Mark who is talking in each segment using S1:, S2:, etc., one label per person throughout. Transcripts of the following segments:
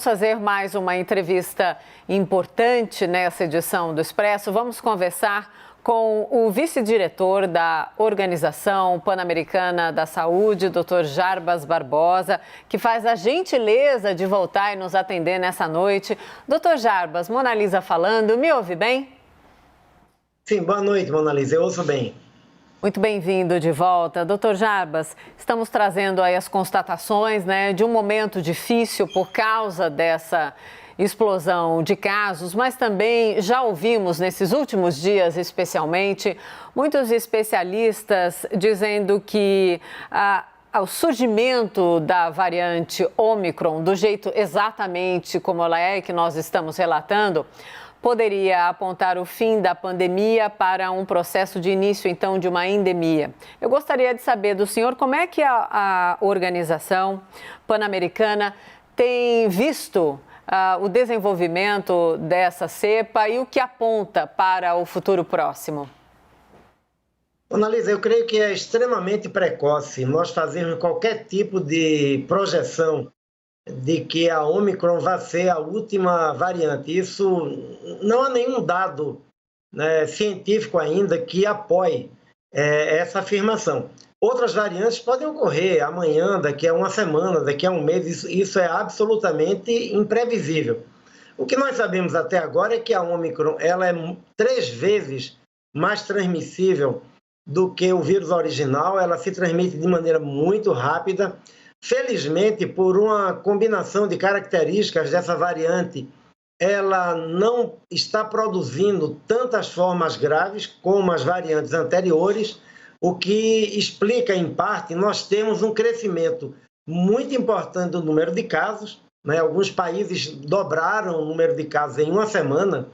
S1: Fazer mais uma entrevista importante nessa edição do Expresso. Vamos conversar com o vice-diretor da Organização Pan-Americana da Saúde, Dr. Jarbas Barbosa, que faz a gentileza de voltar e nos atender nessa noite. Dr. Jarbas, Mona Lisa falando, me ouve bem?
S2: Sim, boa noite, Mona Lisa, eu ouço bem.
S1: Muito bem-vindo de volta. Dr. Jarbas, estamos trazendo aí as constatações, de um momento difícil por causa dessa explosão de casos, mas também já ouvimos nesses últimos dias, especialmente, muitos especialistas dizendo que o surgimento da variante Ômicron, do jeito exatamente como ela é, que nós estamos relatando, poderia apontar o fim da pandemia para um processo de início, então, de uma endemia. Eu gostaria de saber do senhor como é que a Organização Pan-Americana tem visto o desenvolvimento dessa cepa e o que aponta para o futuro próximo.
S2: Ana Lisa, eu creio que é extremamente precoce nós fazermos qualquer tipo de projeção de que a Ômicron vai ser a última variante. Isso não há nenhum dado científico ainda que apoie essa afirmação. Outras variantes podem ocorrer amanhã, daqui a uma semana, daqui a um mês, isso é absolutamente imprevisível. O que nós sabemos até agora é que a Ômicron ela é 3 vezes mais transmissível do que o vírus original, ela se transmite de maneira muito rápida. Felizmente, por uma combinação de características dessa variante, ela não está produzindo tantas formas graves como as variantes anteriores, o que explica, em parte, nós temos um crescimento muito importante do número de casos. Alguns países dobraram o número de casos em uma semana.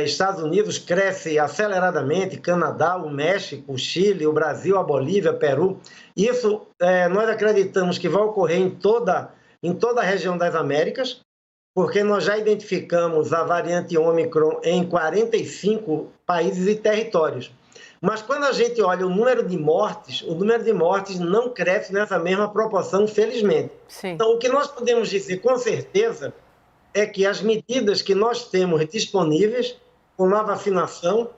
S2: Estados Unidos cresce aceleradamente, Canadá, o México, o Chile, o Brasil, a Bolívia, Peru. Isso nós acreditamos que vai ocorrer em toda a região das Américas, porque nós já identificamos a variante Ômicron em 45 países e territórios. Mas quando a gente olha o número de mortes não cresce nessa mesma proporção, felizmente.
S1: Sim.
S2: Então, o que nós podemos dizer com certeza é que as medidas que nós temos disponíveis, como a vacinação,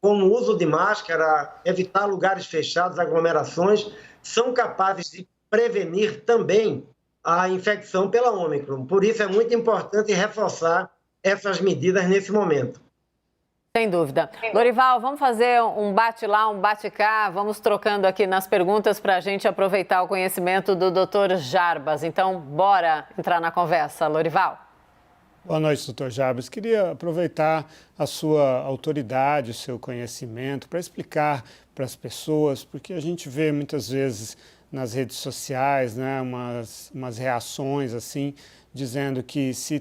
S2: como o uso de máscara, evitar lugares fechados, aglomerações, são capazes de prevenir também a infecção pela Ômicron. Por isso é muito importante reforçar essas medidas nesse momento.
S1: Sem dúvida. Lorival, vamos fazer um bate lá, um bate cá, vamos trocando aqui nas perguntas para a gente aproveitar o conhecimento do Dr. Jarbas. Então, bora entrar na conversa, Lorival.
S3: Boa noite, doutor Jarbas. Queria aproveitar a sua autoridade, o seu conhecimento, para explicar para as pessoas, porque a gente vê muitas vezes nas redes sociais, umas reações assim, dizendo que se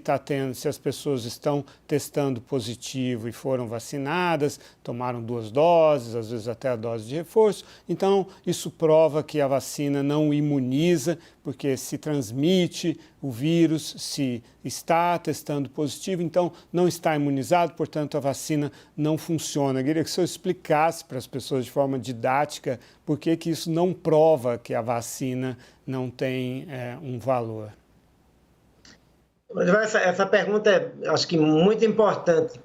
S3: as pessoas estão testando positivo e foram vacinadas, tomaram 2 doses, às vezes até a dose de reforço, então isso prova que a vacina não imuniza, porque se transmite o vírus, se está testando positivo, então não está imunizado, portanto a vacina não funciona. Eu queria que o senhor explicasse para as pessoas de forma didática por que isso não prova que a vacina não tem um valor.
S2: Essa pergunta é, acho que, muito importante.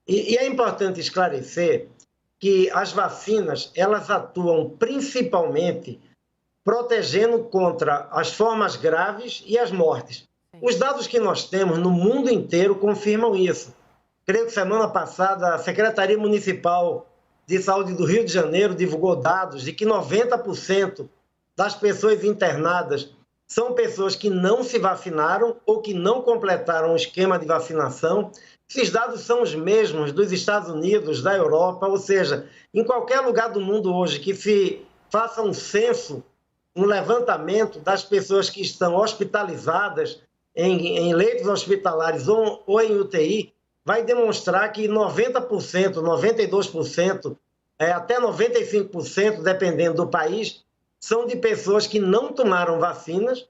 S2: E é importante esclarecer que as vacinas, elas atuam principalmente protegendo contra as formas graves e as mortes. Os dados que nós temos no mundo inteiro confirmam isso. Creio que semana passada a Secretaria Municipal de Saúde do Rio de Janeiro divulgou dados de que 90% das pessoas internadas são pessoas que não se vacinaram ou que não completaram o esquema de vacinação. Esses dados são os mesmos dos Estados Unidos, da Europa, ou seja, em qualquer lugar do mundo hoje que se faça um censo, um levantamento das pessoas que estão hospitalizadas em leitos hospitalares ou em UTI, vai demonstrar que 90%, 92%, até 95%, dependendo do país, são de pessoas que não tomaram vacinas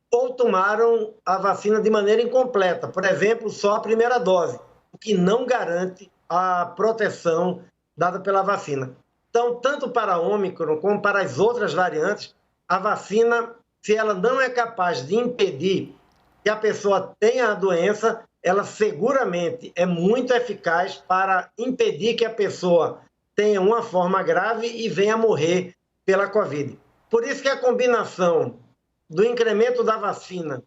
S2: ou tomaram a vacina de maneira incompleta, por exemplo, só a primeira dose, o que não garante a proteção dada pela vacina. Então, tanto para a Ômicron como para as outras variantes, a vacina, se ela não é capaz de impedir que a pessoa tenha a doença, ela seguramente é muito eficaz para impedir que a pessoa tenha uma forma grave e venha a morrer pela Covid. Por isso que a combinação do incremento da vacina,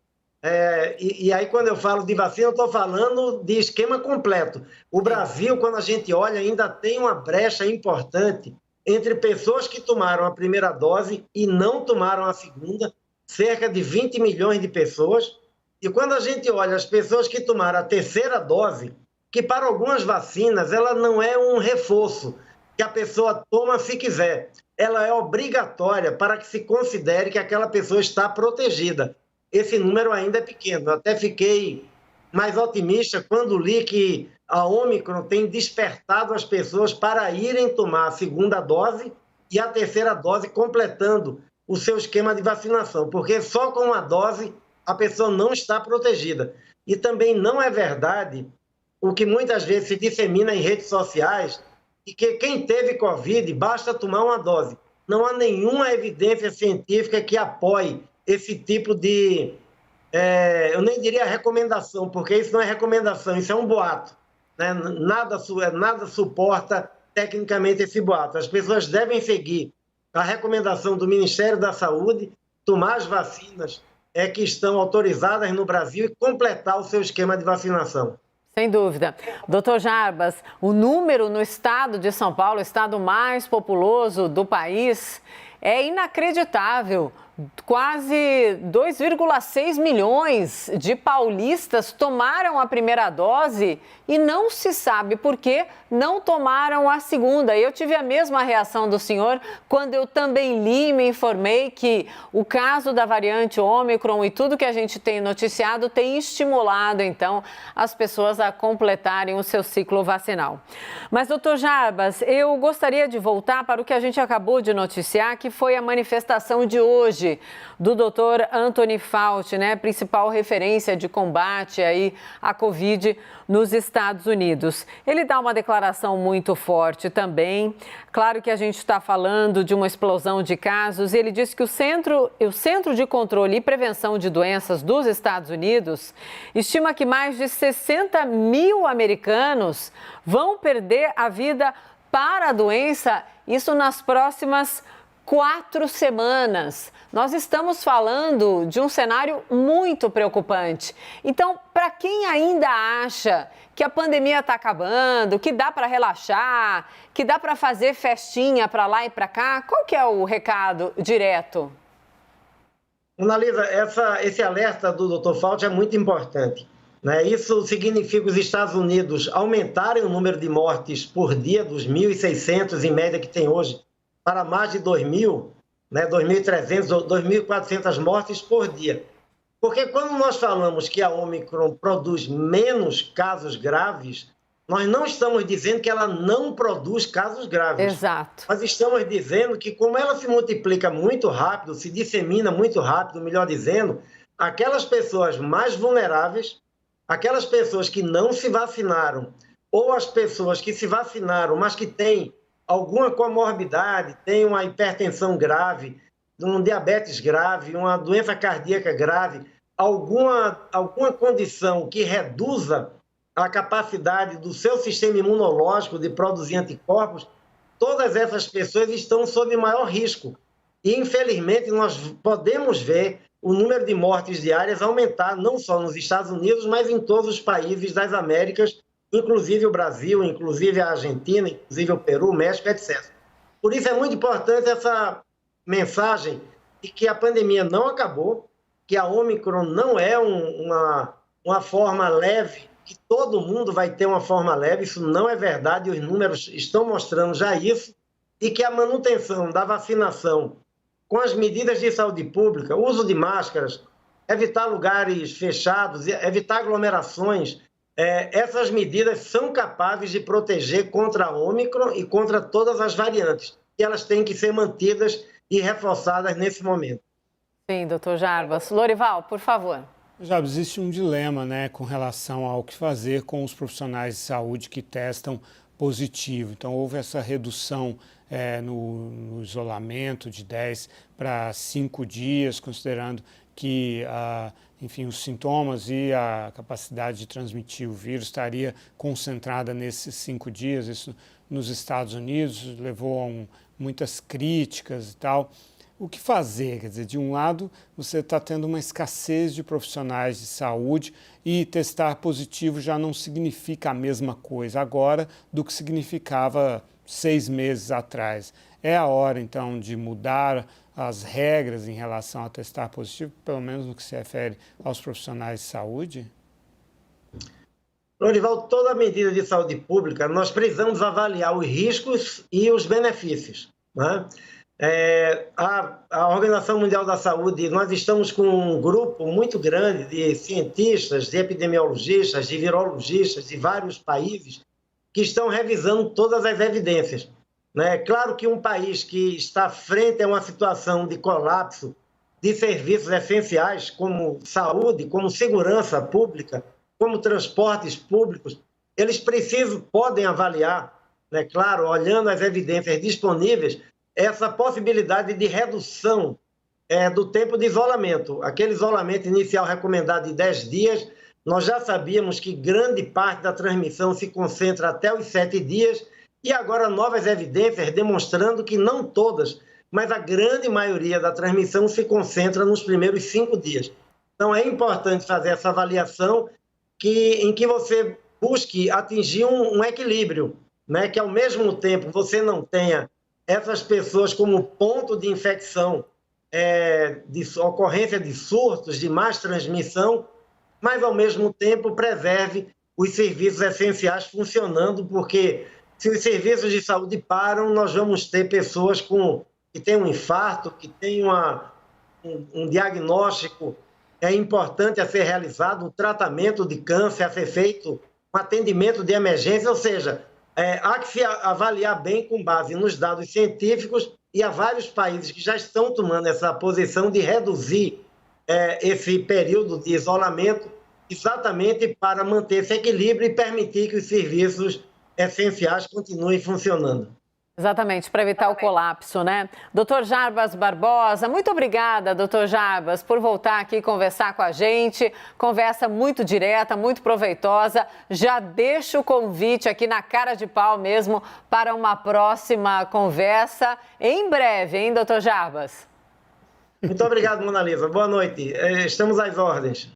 S2: e aí quando eu falo de vacina, eu estou falando de esquema completo. O Brasil, quando a gente olha, ainda tem uma brecha importante entre pessoas que tomaram a primeira dose e não tomaram a segunda, cerca de 20 milhões de pessoas. E quando a gente olha as pessoas que tomaram a terceira dose, que para algumas vacinas ela não é um reforço que a pessoa toma se quiser, ela é obrigatória para que se considere que aquela pessoa está protegida. Esse número ainda é pequeno. Eu até fiquei mais otimista quando li que a Ômicron tem despertado as pessoas para irem tomar a segunda dose e a terceira dose, completando o seu esquema de vacinação, porque só com uma dose a pessoa não está protegida. E também não é verdade o que muitas vezes se dissemina em redes sociais, e que quem teve Covid basta tomar uma dose. Não há nenhuma evidência científica que apoie esse tipo de, eu nem diria recomendação, porque isso não é recomendação, isso é um boato. Né? Nada suporta tecnicamente esse boato. As pessoas devem seguir a recomendação do Ministério da Saúde, tomar as vacinas que estão autorizadas no Brasil e completar o seu esquema de vacinação.
S1: Sem dúvida. Doutor Jarbas, o número no estado de São Paulo, o estado mais populoso do país, é inacreditável. Quase 2,6 milhões de paulistas tomaram a primeira dose e não se sabe por que não tomaram a segunda. Eu tive a mesma reação do senhor quando eu também li e me informei que o caso da variante Ômicron e tudo que a gente tem noticiado tem estimulado, então, as pessoas a completarem o seu ciclo vacinal. Mas, doutor Jarbas, eu gostaria de voltar para o que a gente acabou de noticiar, que foi a manifestação de hoje do Dr. Anthony Fauci, né, principal referência de combate aí à Covid nos Estados Unidos. Ele dá uma declaração muito forte também. Claro que a gente está falando de uma explosão de casos. Ele disse que o Centro de Controle e Prevenção de Doenças dos Estados Unidos estima que mais de 60 mil americanos vão perder a vida para a doença, isso nas próximas 4 semanas. Nós estamos falando de um cenário muito preocupante. Então, para quem ainda acha que a pandemia está acabando, que dá para relaxar, que dá para fazer festinha para lá e para cá, qual que é o recado direto?
S2: Analisa, esse alerta do Dr. Fauci é muito importante. Né? Isso significa os Estados Unidos aumentarem o número de mortes por dia, dos 1.600 em média que tem hoje, para mais de 2.000, né, 2.300 ou 2.400 mortes por dia. Porque quando nós falamos que a Ômicron produz menos casos graves, nós não estamos dizendo que ela não produz casos graves.
S1: Exato.
S2: Nós estamos dizendo que como ela se multiplica muito rápido, se dissemina muito rápido, melhor dizendo, aquelas pessoas mais vulneráveis, aquelas pessoas que não se vacinaram, ou as pessoas que se vacinaram, mas que têm alguma comorbidade, tem uma hipertensão grave, um diabetes grave, uma doença cardíaca grave, alguma condição que reduza a capacidade do seu sistema imunológico de produzir anticorpos, todas essas pessoas estão sob maior risco. E, infelizmente, nós podemos ver o número de mortes diárias aumentar, não só nos Estados Unidos, mas em todos os países das Américas, inclusive o Brasil, inclusive a Argentina, inclusive o Peru, o México, etc. Por isso é muito importante essa mensagem de que a pandemia não acabou, que a Ômicron não é uma forma leve, que todo mundo vai ter uma forma leve, isso não é verdade, os números estão mostrando já isso, e que a manutenção da vacinação com as medidas de saúde pública, uso de máscaras, evitar lugares fechados, evitar aglomerações, essas medidas são capazes de proteger contra a Ômicron e contra todas as variantes. E elas têm que ser mantidas e reforçadas nesse momento.
S1: Sim, doutor Jarbas. Lorival, por favor.
S3: Já existe um dilema, né, com relação ao que fazer com os profissionais de saúde que testam positivo. Então, houve essa redução no isolamento de 10 para 5 dias, considerando que enfim, os sintomas e a capacidade de transmitir o vírus estaria concentrada nesses 5 dias. Isso nos Estados Unidos levou a muitas críticas e tal. O que fazer? Quer dizer, de um lado, você está tendo uma escassez de profissionais de saúde e testar positivo já não significa a mesma coisa agora do que significava 6 meses atrás. É a hora, então, de mudar as regras em relação a testar positivo, pelo menos no que se refere aos profissionais de saúde?
S2: Lorival, toda medida de saúde pública, nós precisamos avaliar os riscos e os benefícios, né? A Organização Mundial da Saúde, nós estamos com um grupo muito grande de cientistas, de epidemiologistas, de virologistas de vários países que estão revisando todas as evidências. É claro que um país que está frente a uma situação de colapso de serviços essenciais como saúde, como segurança pública, como transportes públicos, eles podem avaliar, né, claro, olhando as evidências disponíveis, essa possibilidade de redução do tempo de isolamento. Aquele isolamento inicial recomendado de 10 dias, nós já sabíamos que grande parte da transmissão se concentra até os 7 dias, e agora novas evidências demonstrando que não todas, mas a grande maioria da transmissão se concentra nos primeiros 5 dias. Então é importante fazer essa avaliação em que você busque atingir um equilíbrio, né? Que ao mesmo tempo você não tenha essas pessoas como ponto de infecção, de ocorrência de surtos, de mais transmissão, mas ao mesmo tempo preserve os serviços essenciais funcionando, porque se os serviços de saúde param, nós vamos ter pessoas que têm um infarto, que têm um diagnóstico importante a ser realizado, um tratamento de câncer a ser feito, um atendimento de emergência, ou seja, há que se avaliar bem com base nos dados científicos, e há vários países que já estão tomando essa posição de reduzir esse período de isolamento exatamente para manter esse equilíbrio e permitir que os serviços essenciais continuem funcionando.
S1: Exatamente, para evitar o colapso, né? Doutor Jarbas Barbosa, muito obrigada, doutor Jarbas, por voltar aqui conversar com a gente. Conversa muito direta, muito proveitosa. Já deixo o convite aqui na cara de pau mesmo para uma próxima conversa em breve, hein, doutor Jarbas?
S2: Muito obrigado, Mona Lisa. Boa noite. Estamos às ordens.